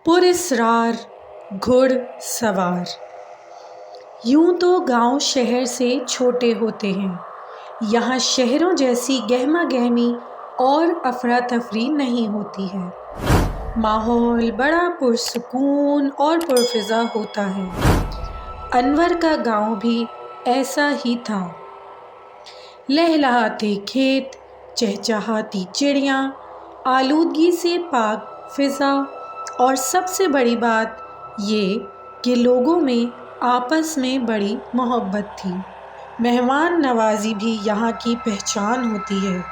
पुरस्रार घुड़ सवार। यूं तो गांव शहर से छोटे होते हैं। यहाँ शहरों जैसी गहमा गहमी और अफरा तफरी नहीं होती है। माहौल बड़ा पुरसुकून और पुरफिजा होता है। अनवर का गांव भी ऐसा ही था। लहलहाते खेत, चहचहाती चिड़ियाँ, आलूदगी से पाक फिजा और सबसे बड़ी बात ये कि लोगों में आपस में बड़ी मोहब्बत थी। मेहमान नवाजी भी यहाँ की पहचान होती है।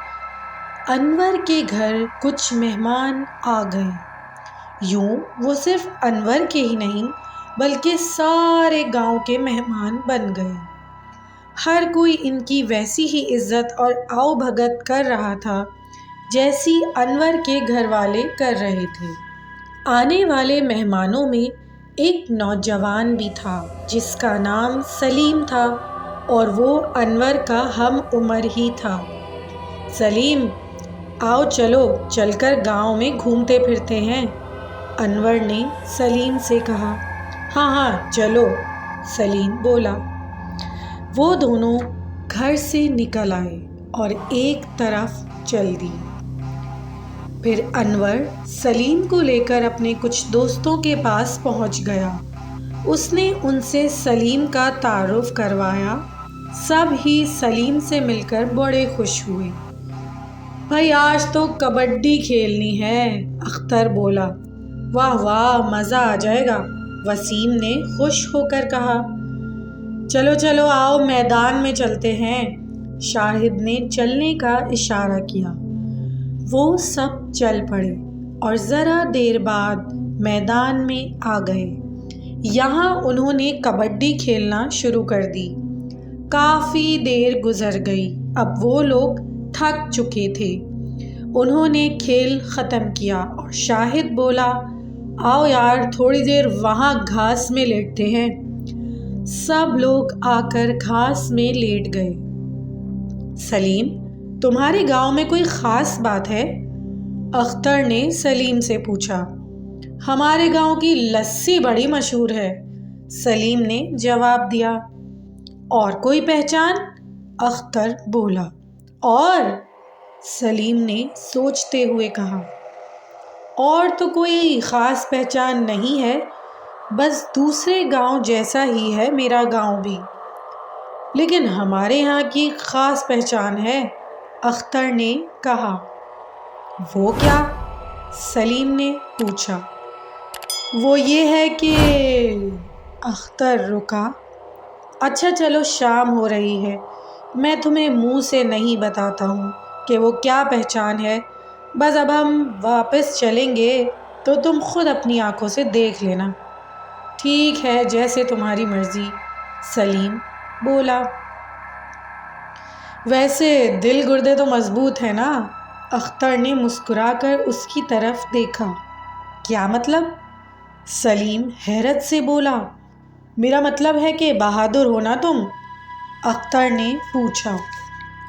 अनवर के घर कुछ मेहमान आ गए। यूं वो सिर्फ अनवर के ही नहीं बल्कि सारे गांव के मेहमान बन गए। हर कोई इनकी वैसी ही इज्जत और आओ भगत कर रहा था जैसी अनवर के घर वाले कर रहे थे। आने वाले मेहमानों में एक नौजवान भी था जिसका नाम सलीम था और वो अनवर का हम उम्र ही था। सलीम, आओ चलो चलकर गांव में घूमते फिरते हैं, अनवर ने सलीम से कहा। हाँ हाँ चलो, सलीम बोला। वो दोनों घर से निकल आए और एक तरफ चल दिए। फिर अनवर सलीम को लेकर अपने कुछ दोस्तों के पास पहुंच गया। उसने उनसे सलीम का तारुफ करवाया। सब ही सलीम से मिलकर बड़े खुश हुए। भाई आज तो कबड्डी खेलनी है, अख्तर बोला। वाह वाह, मज़ा आ जाएगा, वसीम ने खुश होकर कहा। चलो चलो आओ मैदान में चलते हैं, शाहिद ने चलने का इशारा किया। वो सब चल पड़े और ज़रा देर बाद मैदान में आ गए। यहाँ उन्होंने कबड्डी खेलना शुरू कर दी। काफ़ी देर गुजर गई। अब वो लोग थक चुके थे। उन्होंने खेल ख़त्म किया और शाहिद बोला, आओ यार थोड़ी देर वहाँ घास में लेटते हैं। सब लोग आकर घास में लेट गए। सलीम, तुम्हारे गांव में कोई ख़ास बात है? अख्तर ने सलीम से पूछा। हमारे गांव की लस्सी बड़ी मशहूर है, सलीम ने जवाब दिया। और कोई पहचान? अख्तर बोला। और? सलीम ने सोचते हुए कहा। और तो कोई ख़ास पहचान नहीं है, बस दूसरे गांव जैसा ही है मेरा गांव भी। लेकिन हमारे यहाँ की ख़ास पहचान है, अख्तर ने कहा। वो क्या? सलीम ने पूछा। वो ये है कि अख्तर रुका। अच्छा चलो शाम हो रही है, मैं तुम्हें मुंह से नहीं बताता हूँ कि वो क्या पहचान है। बस अब हम वापस चलेंगे तो तुम खुद अपनी आंखों से देख लेना। ठीक है, जैसे तुम्हारी मर्ज़ी, सलीम बोला। वैसे दिल गुर्दे तो मजबूत है ना? अख्तर ने मुस्कुराकर उसकी तरफ देखा। क्या मतलब? सलीम हैरत से बोला। मेरा मतलब है कि बहादुर हो ना तुम? अख्तर ने पूछा।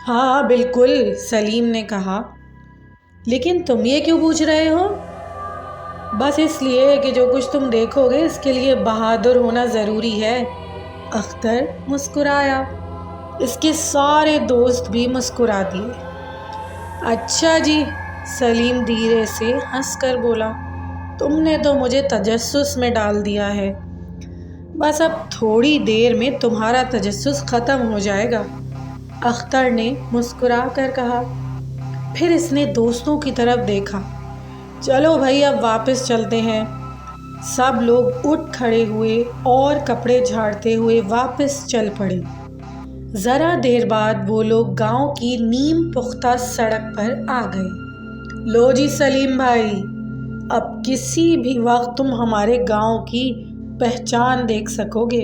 हाँ बिल्कुल, सलीम ने कहा। लेकिन तुम ये क्यों पूछ रहे हो? बस इसलिए कि जो कुछ तुम देखोगे इसके लिए बहादुर होना ज़रूरी है, अख्तर मुस्कुराया। इसके सारे दोस्त भी मुस्कुरा दिए। अच्छा जी, सलीम धीरे से हंसकर बोला। तुमने तो मुझे तजस्सुस में डाल दिया है। बस अब थोड़ी देर में तुम्हारा तजस्सुस ख़त्म हो जाएगा, अख्तर ने मुस्कुरा कर कहा। फिर इसने दोस्तों की तरफ देखा। चलो भाई अब वापस चलते हैं। सब लोग उठ खड़े हुए और कपड़े झाड़ते हुए वापस चल पड़े। ज़रा देर बाद वो लोग गांव की नीम पुख्ता सड़क पर आ गए। लो जी सलीम भाई, अब किसी भी वक्त तुम हमारे गांव की पहचान देख सकोगे,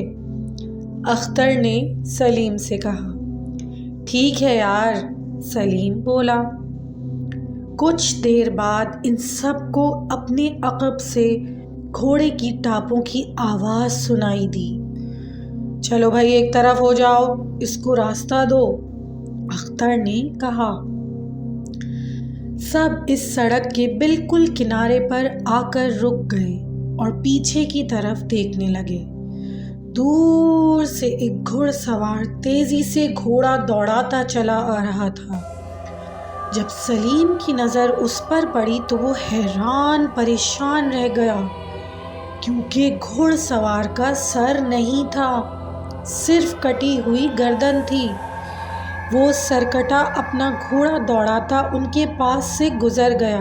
अख्तर ने सलीम से कहा। ठीक है यार, सलीम बोला। कुछ देर बाद इन सब को अपने अक़ब से घोड़े की टापों की आवाज़ सुनाई दी। चलो भाई एक तरफ हो जाओ, इसको रास्ता दो, अख्तर ने कहा। सब इस सड़क के बिल्कुल किनारे पर आकर रुक गए। اور پیچھے کی طرف دیکھنے لگے۔ دور سے ایک گھڑ سوار تیزی سے گھوڑا دوڑاتا چلا آ رہا تھا۔ جب سلیم کی نظر اس پر پڑی تو وہ حیران پریشان رہ گیا، کیونکہ گھڑ سوار کا سر نہیں تھا، صرف کٹی ہوئی گردن تھی۔ وہ سرکٹا اپنا گھوڑا دوڑاتا ان کے پاس سے گزر گیا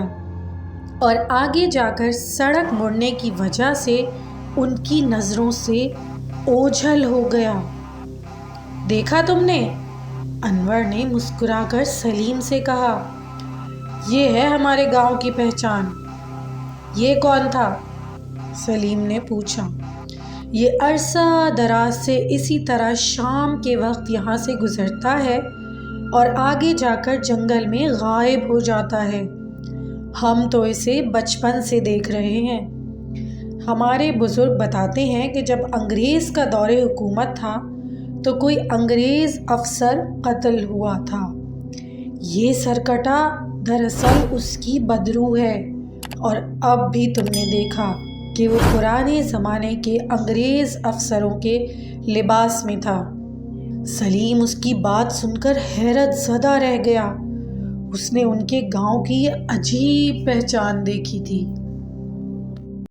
اور آگے جا کر سڑک مڑنے کی وجہ سے ان کی نظروں سے اوجھل ہو گیا۔ دیکھا تم نے؟ انور نے مسکرا کر سلیم سے کہا، یہ ہے ہمارے گاؤں کی پہچان۔ یہ کون تھا؟ سلیم نے پوچھا۔ یہ عرصہ دراز سے اسی طرح شام کے وقت یہاں سے گزرتا ہے اور آگے جا کر جنگل میں غائب ہو جاتا ہے۔ ہم تو اسے بچپن سے دیکھ رہے ہیں۔ ہمارے بزرگ بتاتے ہیں کہ جب انگریز کا دور حکومت تھا تو کوئی انگریز افسر قتل ہوا تھا۔ یہ سرکٹا دراصل اس کی بدروح ہے، اور اب بھی تم نے دیکھا کہ وہ پرانے زمانے کے انگریز افسروں کے لباس میں تھا۔ سلیم اس کی بات سن کر حیرت زدہ رہ گیا۔ اس نے ان کے گاؤں کی یہ عجیب پہچان دیکھی تھی۔